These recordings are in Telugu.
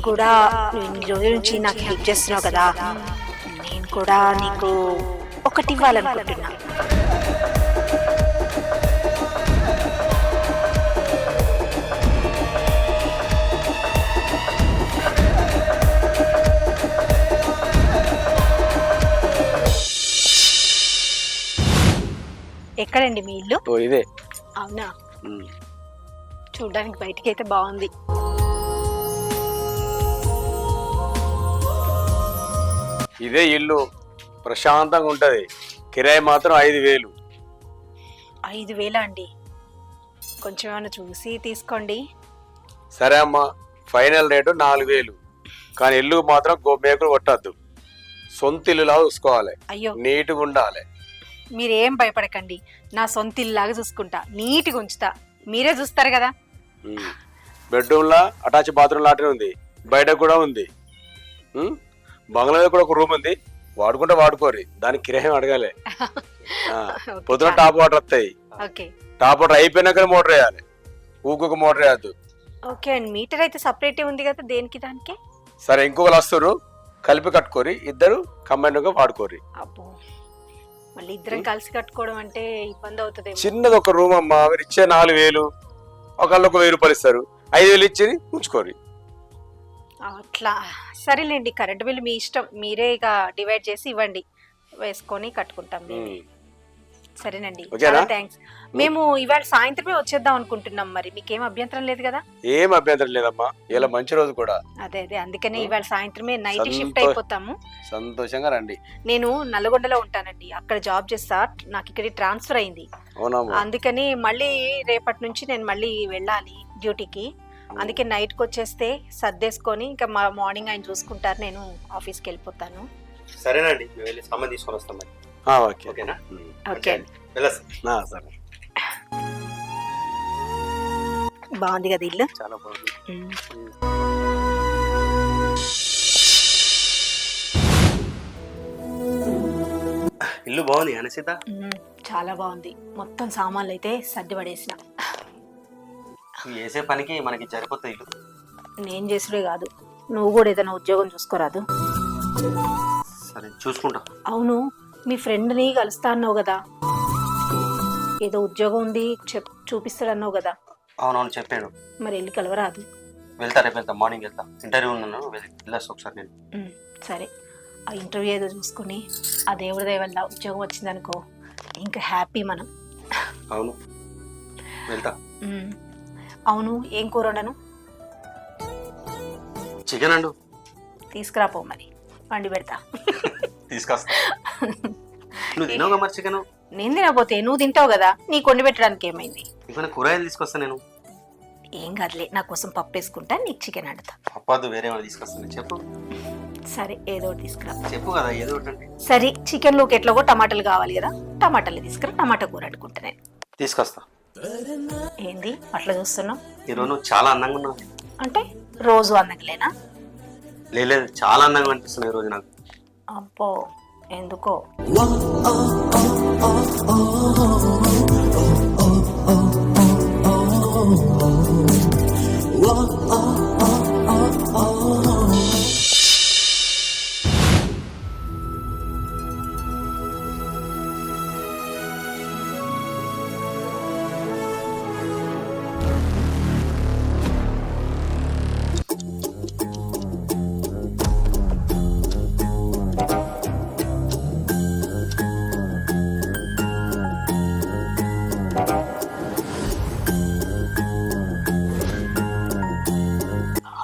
కూడా నువ్వు ఇన్ని రోజుల నుంచి నాకు హెల్ప్ చేస్తున్నావు కదా, నేను కూడా నీకు ఒకటి ఇవ్వాలనుకుంటున్నా. ఎక్కడండి మీ ఇల్లు? ఇదే. అవునా? చూడ్డానికి బయటికి అయితే బాగుంది. ఇదే ఇల్లు, ప్రశాంతంగా ఉంటది. కిరాయి మాత్రం 5,000. 5,000 అండి? కొంచెం ఏమైనా చూసి తీసుకోండి. సరే అమ్మా, ఫైనల్ రేటు 4,000. కానీ ఇల్లు మాత్రం మేకులు కొట్టద్దు. సొంత ఇల్లులా చూసుకోవాలి. అయ్యో, నీట్గా ఉండాలి. మీరేం భయపడకండి, నా సొంత ఇల్లులాగా చూసుకుంటా, నీట్గా ఉంచుతా. మీరే చూస్తారు కదా. బెడ్రూమ్ లా అటాచ్ బాత్రూమ్ లాంటినే ఉంది, బయట కూడా ఉంది. బంగ్లాలో కూడా ఒక రూమ్ ఉంది, వాడుకుంటే వాడుకోరి, దానికి కిరాయం అడగాలి. పొద్దున టాప్ వాటర్ వస్తాయి. టాప్ వాటర్ అయిపోయినాక మోటార్ వేయాలి, ఊకొక మోటార్ వేయద్దు. ఓకే అండి, మీటర్ అయితే సపరేట్ ఉంది కదా, దేనికి దానికి. సరే, ఇంకొకరు వస్తారు, కలిపి కట్టుకోరి, ఇద్దరు కంబైన్ గా వాడుకోరి. అబ్బో, మళ్ళీ ఇద్దరం కలిసి కట్టుకోవడం అంటే ఇబ్బంది అవుతుంది. చిన్నది ఒక రూమ్ అమ్మా, మీరు ఇచ్చే 4,000, ఒకళ్ళు ఒక 1,000 రూపాయలు ఇస్తారు, 5,000 ఇచ్చి ఉంచుకోరి. అట్లా సరేలేండి, కరెంట్ బిల్ మీ ఇష్టం, మీరే ఇక డివైడ్ చేసి ఇవ్వండి, వేసుకొని కట్టుకుంటాం. సరేనండి, చాలా థ్యాంక్స్. మేము ఇవాళ సాయంత్రమే వచ్చేద్దాం అనుకుంటున్నాం, మరి మీకేం అభ్యంతరం లేదు కదా? ఏం అభ్యంతరం లేదమ్మా, ఇలా మంచి రోజు కూడా. అదే అందుకనే ఇవాళ సాయంత్రమే నైట్ షిఫ్ట్ అయిపోతాము. సంతోషంగా రండి. నేను నల్గొండలో ఉంటానండి, అక్కడ జాబ్ చేస్తా, నాకు ఇక్కడ ట్రాన్స్ఫర్ అయింది. అందుకని మళ్ళీ రేపటి నుంచి నేను మళ్ళీ వెళ్ళాలి డ్యూటీకి. అందుకే నైట్కి వచ్చేస్తే సర్దేసుకొని ఇంకా మార్నింగ్ ఆయన చూసుకుంటారు, నేను ఆఫీస్కి వెళ్ళిపోతాను. సరేనండి, మేము వెళ్ళి సామాన్ తీసుకొని వస్తాం. మరి ఓకేనా? ఓకే, సరే. బాగుంది కదా ఇల్లు? చాలా బాగుంది. ఇల్లు బాగుంది అనసిత. చాలా బాగుంది, మొత్తం సామాన్లు అయితే సర్ది పడేసిన. చేసే పనికి మనకి సరిపోతుంది ఇల్లు. నేను చేసుడే కాదు, నువ్వు కూడా ఏదైనా ఉద్యోగం చూసుకోరాదు? సరే, చూసుకుంటా. అవును, మీ ఫ్రెండ్ని కలుస్తా అన్నావు కదా, ఏదో ఉద్యోగం ఉంది చూపిస్తాడన్నావు కదా? అవునవును, చెప్పాడు. మరి వెళ్ళి కలవరాదు? వెళ్తా, రేపు వెళ్తా, మార్నింగ్ వెళ్తా. ఇంటర్వ్యూ ఉన్నాను, వెళ్ళొస్తా ఒకసారి నేను. సరే, ఆ ఇంటర్వ్యూ ఏదో చూసుకుని ఆ దేవుడి దయ వల్ల ఉద్యోగం వచ్చిందనుకో, ఇంకా హ్యాపీ మనం. అవును, వెళ్తా. అవును, ఏం కూర వండను? Chicken and. తీసుకురాపో, మరి వండి పెడతా. తీసుకొస్తా. నువ్వు తినవుగా మరి చికెన్? నేను తినకపోతే నువ్వు తింటావు కదా, నీకు వండి పెట్టడానికి ఏమైంది? ఇంకా కూరగాయలు తీసుకొస్తా నేను. ఏం కాదులే, నా కోసం పప్పు వేసుకుంటా, నీకు చికెన్ వండుతా. పప్పు వేరే తీసుకొస్తాను, చెప్పు. సరే, ఏదో ఒకటి తీసుకురా. చెప్పు కదా, ఏదో ఒకటి. సరే, చికెన్ లోకి ఎట్లాగో టమాటాలు కావాలి కదా, టమాటాలు తీసుకురా, టమాటా కూర వండుకుంటా నేను. తీసుకొస్తా. ఏంది అట్లా చూస్తున్నావు? ఈరోజు నువ్వు చాలా అందంగా ఉన్నావు. అంటే రోజు అందంగాలేనా? లేదు, చాలా అందంగా అనిపిస్తుంది ఈ రోజు నాకు. అబ్బో, ఎందుకో.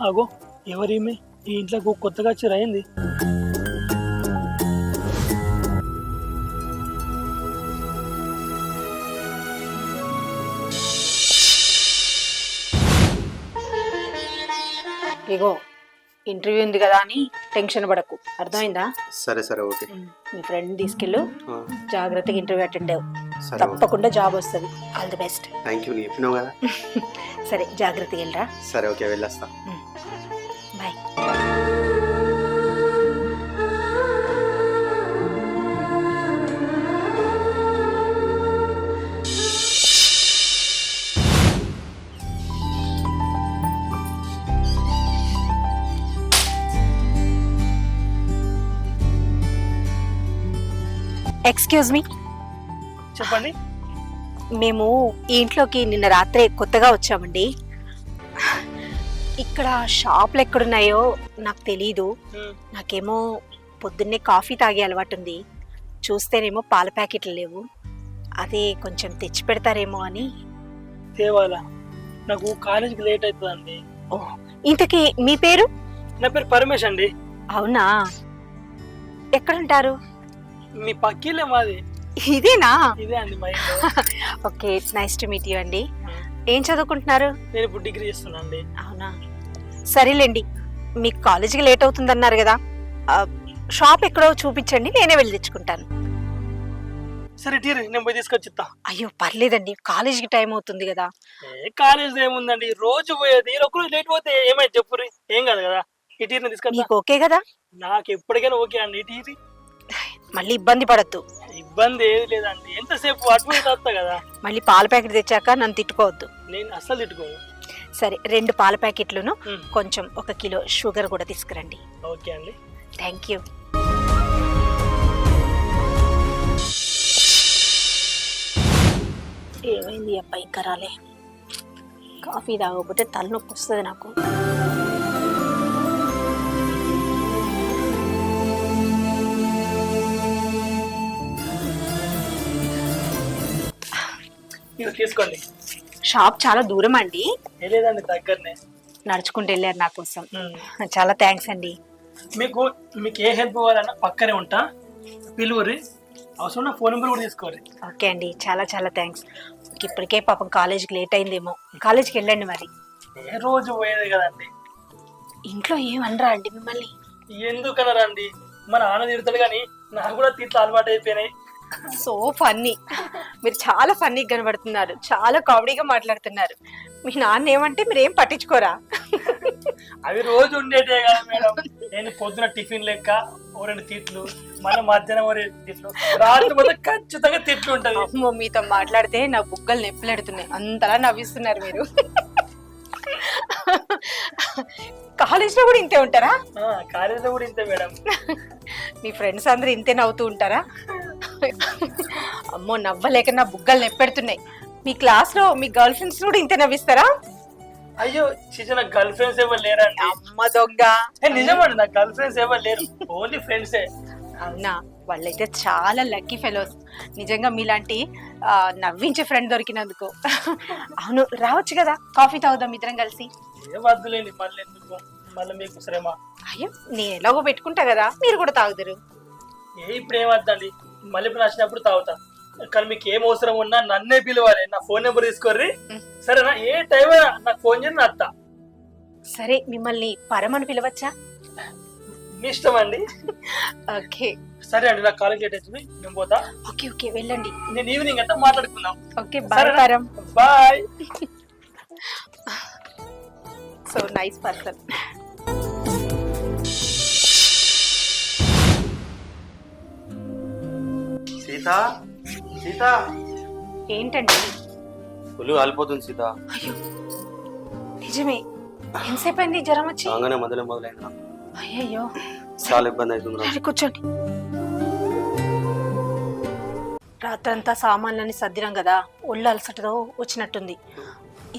అగో, ఎవరేమి ఈ ఇంట్లోకి కొత్తగా వచ్చిరాయింది? ఇగో, ఇంటర్వ్యూ ఉంది కదా అని టెన్షన్ పడకు, అర్థమైందా? సరే సరే, ఓకే. మీ ఫ్రెండ్ తీసుకెళ్ళు, జాగ్రత్తగా ఇంటర్వ్యూ అటెండ్ అవ్వు, తప్పకుండా జాబ్ వస్తుంది. All the best. Thank you, చెప్పినావు కదా. సరే, జాగ్రత్తగా వెళ్ళరా. సరే, ఓకే, వెళ్ళొస్తా. బాయ్. ఎక్స్క్యూజ్ మీ, చెప్పండి. మేము ఈ ఇంట్లోకి నిన్న రాత్రే కొత్తగా వచ్చామండి. ఇక్కడ షాపులు ఎక్కడున్నాయో నాకు తెలీదు. నాకేమో పొద్దున్నే కాఫీ తాగే అలవాటు ఉంది. చూస్తేనేమో పాల ప్యాకెట్లు లేవు. అదే కొంచెం తెచ్చి పెడతారేమో అని. తేవాలా? నాకు కాలేజీకి లేట్ అవుతుందండి. ఓ, ఇంతకీ మీ పేరు? నా పేరు పరమేష్ అండి. అవునా, ఎక్కడుంటారు? మీ పక్కిలే మాది. ఇదేనా? ఇదే అండి మా ఇల్లు. Okay, nice to meet you అండి. ఏం చదువుకుంటున్నారు? నేను ఇప్పుడు డిగ్రీ చేస్తున్నా అండి. అవునా, సరేలేండి. మీకు కాలేజీకి లేట్ అవుతుందన్నారు కదా, షాప్ ఎక్కడో చూపించండి, నేనే వెళ్ళి తెచ్చుకుంటాను. సరే టీర్, నేను పోయి తీసుకొచ్చిస్తా. అయ్యో పర్లేదండి, కాలేజీకి టైం అవుతుంది కదా. ఏ కాలేజ్ ఏముందండి, రోజు పోయేది. ఒకరోజు లేట్ పోతే ఏమైంది చెప్పుర్రి? ఏం కాదు కదా. ఈ టీర్ని తీసుకొస్తా. మీకు ఓకే కదా? నాకు ఎప్పటికైనా ఓకే అండి. ఈ టీర్ మళ్ళీ ఇబ్బంది పడద్దు. ఇబ్బంది ఏది లేదండి, ఎంతసేపు అటు పోయి వస్తా కదా. మళ్ళీ పాల ప్యాకెట్ తెచ్చాక నన్ను తిట్టుకోవద్దు. నేను అస్సలు తిట్టుకోను. సరే, 2 పాల ప్యాకెట్లను కొంచెం 1 కిలో షుగర్ కూడా తీసుకురండి. ఓకే అండి. Thank you. ఏమైంది అబ్బాయి ఇంకా రాలే? కాఫీ తాగకపోతే తలనొప్పి వస్తుంది నాకు. ఇది తీసుకోండి. షాప్ చాలా దూరం అండి? లేదండి, దగ్గరనే. నడుచుకుంటూ వెళ్ళారు నా కోసం. చాలా థ్యాంక్స్ అండి. మీకు ఏ హెల్ప్ కావాలన్నా పక్కనే ఉంటా, పిలువురి. అవసరం ఫోన్ నెంబర్ కూడా తీసుకోవాలి. ఓకే అండి, చాలా చాలా థ్యాంక్స్. ఇప్పటికే పాపం కాలేజీకి లేట్ అయిందేమో. కాలేజీకి వెళ్ళండి మరి. ఏ రోజు పోయేది కదండి. ఇంట్లో ఏమనరా అండి మిమ్మల్ని? ఎందుకనరా అండి, మన నాన్న తిడతాడు కానీ నాకు కూడా తిట్లు అలవాటు అయిపోయినాయి. సో ఫన్నీ, మీరు చాలా ఫన్నీగా కనబడుతున్నారు, చాలా కామెడీగా మాట్లాడుతున్నారు. మీ నాన్న ఏమంటే మీరు ఏం పట్టించుకోరా? అవి రోజు ఉండేటే కదా మేడం. నేను పొద్దున టిఫిన్ లెక్క 2 తిట్లు, మళ్ళీ మధ్యాహ్నం 2 తిట్లు, రాత్రి మొత్తం ఖచ్చితంగా తిట్లు ఉంటది. అమ్మో, మీతో మాట్లాడితే నా బుగ్గలు నొప్పులెడుతున్నాయి, అంతలా నవ్విస్తున్నారు మీరు. కాలేజ్ లో కూడా ఇంతే ఉంటారా? కాలేజీలో కూడా ఇంతే మేడం. మీ ఫ్రెండ్స్ అందరూ ఇంతే నవ్వుతూ ఉంటారా? అమ్మో, నవ్వలేక నా బుగ్గలు నొప్పెడుతున్నాయి. మీ క్లాస్ లో మీ గర్ల్ ఫ్రెండ్స్ కూడా ఇంతే నవ్విస్తారా? అయ్యో చిన్న గర్ల్ ఫ్రెండ్స్ ఎవరు లేరండి. అమ్మ దొంగ. నిజమండి, నా గర్ల్ ఫ్రెండ్స్ ఎవరు లేరు, ఓన్లీ ఫ్రెండ్సే. అవునా, వాళ్ళైతే చాలా లక్కీ ఫెలోస్. నిజంగా మీలాంటి నవ్వించే ఫ్రెండ్ దొరికినందుకు. అవును, రావచ్చు కదా, కాఫీ తాగుదాం ఇద్దరం కలిసి. ఏ వద్దులేండి, మళ్ళీ ఎందుకు, మళ్ళీ మీకు శ్రమ. అయ్యో, నేను ఎలాగో పెట్టుకుంటా కదా, మీరు కూడా తాగుదురు. ఇప్పుడు ఏం వద్దండి, మళ్ళీ ఇప్పుడు నచ్చినప్పుడు తాగుతా. కానీ మీకు ఏం అవసరం ఉన్నా నన్నే పిలవాలి. నా ఫోన్ నెంబర్ తీసుకోర్రి, సరేనా? ఏ టైం నాకు ఫోన్ చేయండి, నా అత్త. సరే, మిమ్మల్ని పరమని పిలవచ్చా? మీ ఇష్టం అండి. ఓకే సరే అండి, నాకు కాలేజ్ లేట్ అవుతుంది, నేను పోతా. ఓకే ఓకే, వెళ్ళండి. నేను ఈవినింగ్ అంతా మాట్లాడుకుందాం. Okay, bye Param. Bye. So nice person. Sita, Sita, ఏంటండి? ఒళ్ళు కాలిపోతుంది సీత. అయ్యో నిజమే, ఎంతసేపు అయింది జ్వరం వచ్చి? రాగానే మొదలైందా? అయ్యయ్యో, చాలా ఇబ్బంది అవుతుంది. సరే కూర్చోండి. రాత్రంతా సామాన్లన్నీ సర్దినాం కదా, ఒళ్ళు అలసటతో వచ్చినట్టుంది.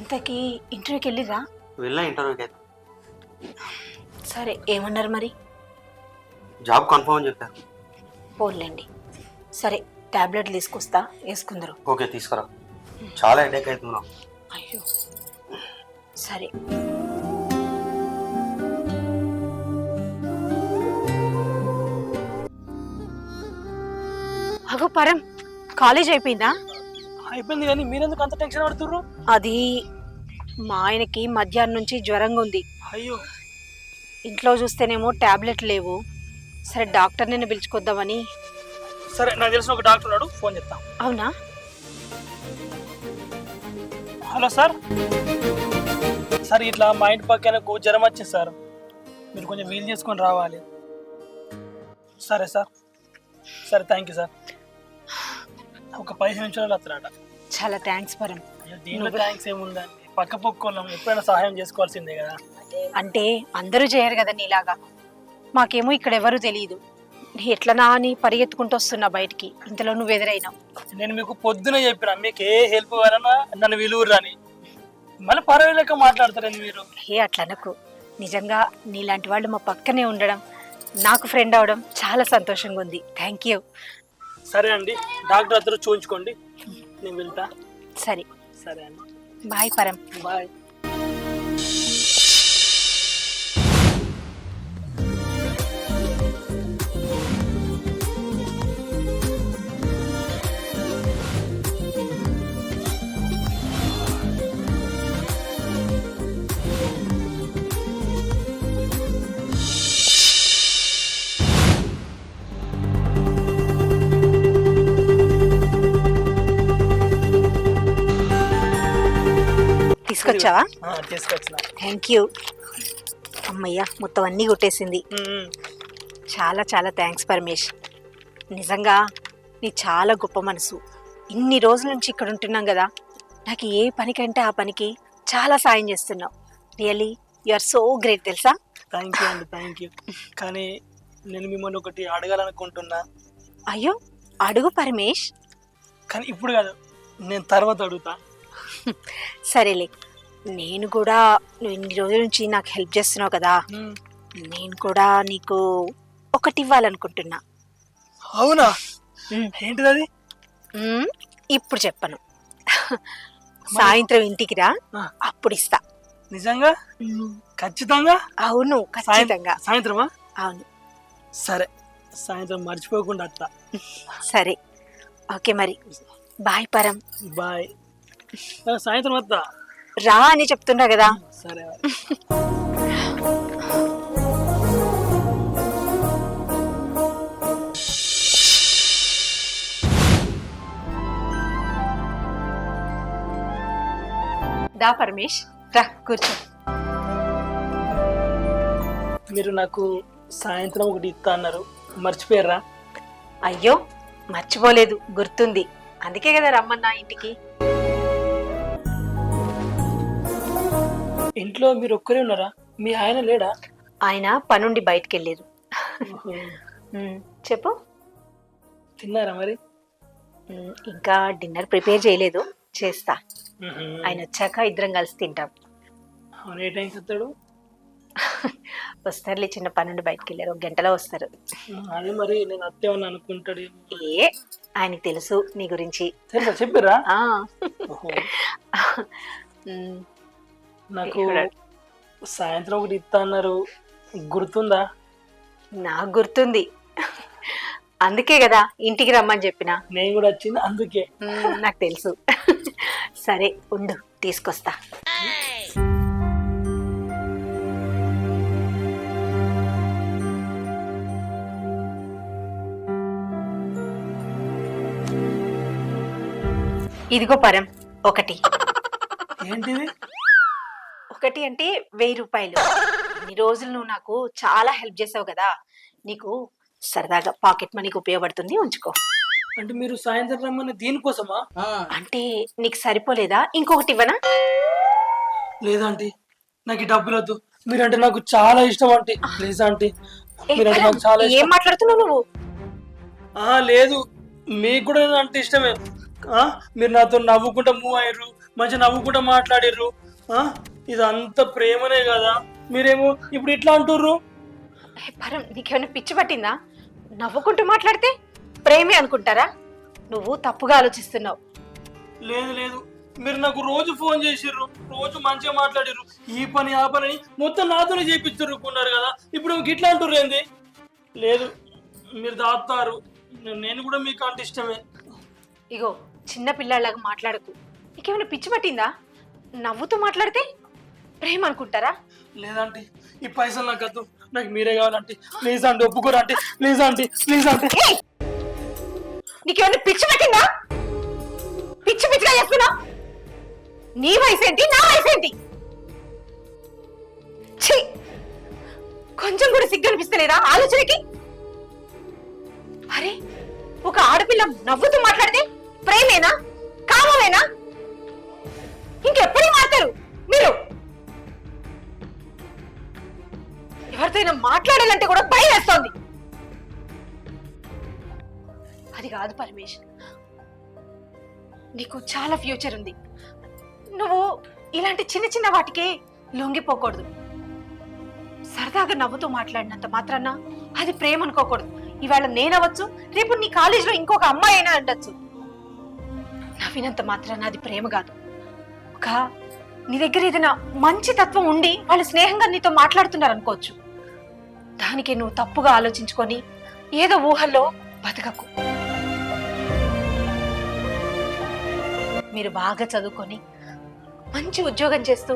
ఇంతకీ ఇంటర్వ్యూకి వెళ్ళిరా? వెళ్ళా ఇంటర్వ్యూకి అయితే. సరే, ఏమన్నారు మరి? జాబ్ కన్ఫర్మ్ అని చెప్పారు. పోన్లేండి. సరే, టాబ్లెట్లు తీసుకొస్తా, వేసుకుందరు. ఓకే, తీసుకురా. చాలా హెడేక్ అవుతుంది. అయ్యో సరే. అగో పరం, కాలేజ్ అయిపోయిందా? అయిపోయింది, కానీ మీరెందుకు అంత టెన్షన్ పడుతుర్రు? అది మా ఆయనకి మధ్యాహ్నం నుంచి జ్వరంగా ఉంది. అయ్యో, ఇంట్లో చూస్తేనేమో టాబ్లెట్ లేవు. సరే, డాక్టర్ నిన్ను పిలుచుకొద్దామని. సరే, నాకు తెలిసిన ఒక డాక్టర్ ఉన్నాడు, ఫోన్ చేస్తా. అవునా? Hello sir. సార్, ఇట్లా మా ఇంటి పక్కన జ్వరం వచ్చింది సార్, మీరు కొంచెం వీలు చేసుకొని రావాలి. సరే సార్. సరే, థ్యాంక్ యూ సార్. ఒక 15 నిమిషాలు వస్తున్నాడ. చాలా థ్యాంక్స్ పరం. దీంట్లో థ్యాంక్స్ ఏముందండి, పక్క పొక్కలం ఎప్పుడైనా సహాయం చేసుకోవాల్సిందే కదా. అంటే అందరూ చేయరు కదా నీలాగా. మాకేమో ఇక్కడ ఎవరు తెలియదు. నీ ఎట్లనా అని పరిగెత్తుకుంటూ వస్తున్నా బయటికి, ఇంతలో నువ్వు ఎదురైనావు. నేను మీకు పొద్దున చెప్పిన మీకు ఏ హెల్ప్ కావాలన్నా నన్ను విలువరు అని, మళ్ళీ పర్వాలేక మాట్లాడతారండి మీరు. అట్లనకు, నిజంగా నీలాంటి వాళ్ళు మా పక్కనే ఉండడం, నాకు ఫ్రెండ్ అవడం చాలా సంతోషంగా ఉంది. Thank you. సరే అండి, డాక్టర్ అందరూ చూపించుకోండి, నేను వెళ్తా. సరే సరే అండి, బాయ్ పరం. బాయ్. తీసుకొచ్చావా? తీసుకొచ్చిన. Thank you. అమ్మయ్య, మొత్తం అన్నీ కొట్టేసింది. చాలా చాలా థ్యాంక్స్ పరమేష్. నిజంగా నీ చాలా గొప్ప మనసు. ఇన్ని రోజుల నుంచి ఇక్కడ ఉంటున్నాం కదా, నాకు ఏ పనికంటే ఆ పనికి చాలా సాయం చేస్తున్నావు. Really you are so great తెలుసా. థ్యాంక్ యూ అండి, థ్యాంక్ యూ. కానీ నేను మిమ్మల్ని ఒకటి అడగాలనుకుంటున్నా. అయ్యో అడుగు పరమేష్. కానీ ఇప్పుడు కాదు, నేను తర్వాత అడుగుతా. సరేలే, నేను కూడా నువ్వు ఇన్ని రోజుల నుంచి నాకు హెల్ప్ చేస్తున్నావు కదా, నేను కూడా నీకు ఒకటి ఇవ్వాలనుకుంటున్నా. అవునా? ఏంటిది అది? ఇప్పుడు చెప్పను, సాయంత్రం ఇంటికి రా, అప్పుడు ఇస్తా. నిజంగా? ఖచ్చితంగా? అవును ఖచ్చితంగా. సాయంత్రమా? అవును. సరే, సాయంత్రం మర్చిపోకుండా అత్త. సరే ఓకే మరి, బాయ్ పరం. బాయ్. సాయంత్రం వద్దా రా అని చెప్తున్నా కదా. సరే. దా పరమేష్, రా కూర్చో. మీరు నాకు సాయంత్రం ఒకటి ఇస్తా అన్నారు, మర్చిపోయారా? అయ్యో మర్చిపోలేదు, గుర్తుంది. అందుకే కదా రమ్మన్నా ఇంటికి. ఇంట్లో మీరు ఒక్కరే ఉన్నారా? మీ ఆయన లేడా? ఆయన పనుండి బయటికి వెళ్ళారు. చెప్పు. తిన్నారా మరి? ఇంకా డిన్నర్ ప్రిపేర్ చేయలేదు, చేస్తా. ఆయన వచ్చాక ఇద్దరం కలిసి తింటాం. ఏ టైంకి వస్తాడు? వస్తారులే, చిన్న పనుండి బయటికి వెళ్ళారు, 1 గంటలో వస్తారు. అదే మరి, నేను అత్తేమని అనుకుంటాడు. ఆయనకి తెలుసు నీ గురించి. చెప్పారా? నాకు సాయంత్రం ఒకటి ఇస్తా అన్నారు, గుర్తుందా? నాకు గుర్తుంది, అందుకే కదా ఇంటికి రమ్మని చెప్పిన. నేను కూడా వచ్చింది అందుకే. నాకు తెలుసు. సరే ఉండు, తీసుకొస్తా. ఇదిగో పరం, ఒకటి. ఏంటిది? ఒకటి అంటే 1000 రూపాయలు. ఇన్ని రోజులు నువ్వు నాకు చాలా హెల్ప్ చేసావు కదా, నీకు సరదాగా పాకెట్ మనీకి ఉపయోగపడుతుంది, ఉంచుకో. అంటే మీరు సాయంత్రం రమ్మని దీనికోసమా? అంటే నీకు సరిపోలేదా? ఇంకొకటి ఇవ్వనా? లేదంటీ, నాకు ఈ డబ్బులు వద్దు. మీరంటే నాకు చాలా ఇష్టం ఆంటీ, ప్లీజ్ ఆంటీ. మీరంటే నాకు చాలా ఇష్టం. ఏం మాట్లాడుతున్నావు నువ్వు? లేదు, మీకు కూడా అంటే ఇష్టమే. మీరు నాతో నవ్వుకుంటా మూవ్ అయ్యారు, మంచిగా నవ్వుకుంటా మాట్లాడారు. ఇదంతా ప్రేమనే కదా, మీరేమో ఇప్పుడు ఇట్లా అంటుర్రు. పరం, నీకేమైనా పిచ్చి పట్టిందా? నవ్వుకుంటూ మాట్లాడితే ప్రేమే అనుకుంటారా? నువ్వు తప్పుగా ఆలోచిస్తున్నావు. లేదు లేదు, మీరు నాకు రోజు ఫోన్ చేసిర్రు, రోజు మంచిగా మాట్లాడిర్రు, ఈ పని ఆ పని మొత్తం నాతోనే చేపిస్తున్నారు కదా, ఇప్పుడు ఇట్లా అంటుర్రు ఏంది? లేదు, మీరు దాస్తారు, నేను కూడా మీకు అంటే ఇష్టమే. ఇగో చిన్న పిల్లలాగా మాట్లాడకు. నీకేమైనా పిచ్చి పట్టిందా? నవ్వుతూ మాట్లాడితే ప్రేమ అనుకుంటారా? లేదంటే ఈ పైసలు నాకు వద్దు, నాకు మీరే కావాలంటే. ప్లీజ్ అండి, ఒప్పుకోరా అంటే. ప్లీజ్ అండి, ప్లీజ్ అంటే. నీకేమైనా పిచ్చి పట్టిందా? పిచ్చి పిచ్చిగా చేస్తున్నా. నీ వయసు ఏంటి, నా వయసు ఏంటి? కొంచెం కూడా సిగ్గు అనిపిస్తలేదా ఆలోచనకి? అరే, ఒక ఆడపిల్ల నవ్వుతూ మాట్లాడితే ప్రేమేనా, కామమేనా? ఇంకెప్పుడు మాట్లాడతారు మీరు? ఎవరితో మాట్లాడాలంటే కూడా భయం వేస్తోంది. అది కాదు పరమేష్, నీకు చాలా ఫ్యూచర్ ఉంది. నువ్వు ఇలాంటి చిన్న చిన్న వాటికే లొంగిపోకూడదు. సరదాగా నవ్వుతూ మాట్లాడినంత మాత్రాన అది ప్రేమ అనుకోకూడదు. ఇవాళ నేనవచ్చు, రేపు నీ కాలేజీలో ఇంకొక అమ్మాయి అయినా ఉండొచ్చు. నవ్వినంత మాత్రాన అది ప్రేమ కాదు. ఒక నీ దగ్గర ఏదైనా మంచి తత్వం ఉండి వాళ్ళు స్నేహంగా నీతో మాట్లాడుతున్నారు అనుకోవచ్చు. దానికి నువ్వు తప్పుగా ఆలోచించుకొని ఏదో ఊహల్లో బతకకు. మీరు బాగా చదువుకొని మంచి ఉద్యోగం చేస్తూ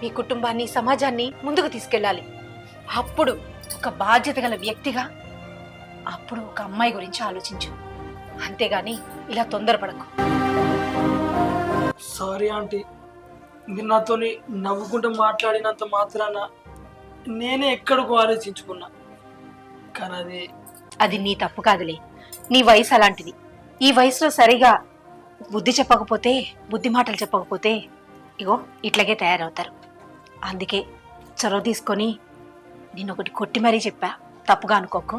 మీ కుటుంబాన్ని, సమాజాన్ని ముందుకు తీసుకెళ్ళాలి. అప్పుడు ఒక బాధ్యత గల వ్యక్తిగా అప్పుడు ఒక అమ్మాయి గురించి ఆలోచించు. అంతేగాని ఇలా తొందరపడకు. సారీ ఆంటీ, మీరు నాతో నవ్వుకుంటూ మాట్లాడినంత మాత్రాన నేనే ఎక్కడికో ఆలోచించుకున్నా. కానీ అది నీ తప్పు కాదులే, నీ వయసు అలాంటిది. ఈ వయసులో సరిగా బుద్ధి చెప్పకపోతే, బుద్ధి మాటలు చెప్పకపోతే ఇగో ఇట్లాగే తయారవుతారు. అందుకే చొరవ తీసుకొని నేను ఒకటి కొట్టి మరీ చెప్పా, తప్పుగా అనుకోకు.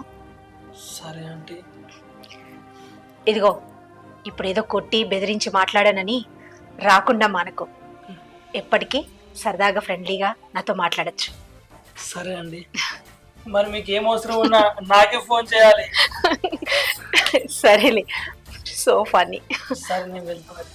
సరే ఆంటీ. ఇదిగో ఇప్పుడు ఏదో కొట్టి బెదిరించి మాట్లాడానని రాకుండా మానకు. ఎప్పటికీ సరదాగా ఫ్రెండ్లీగా నాతో మాట్లాడచ్చు. సరే అండి. మరి మీకు ఏం అవసరం ఉన్నా నాకే ఫోన్ చేయాలి. సరేలే, సో ఫన్నీ. సరే నేను వెళ్తాను.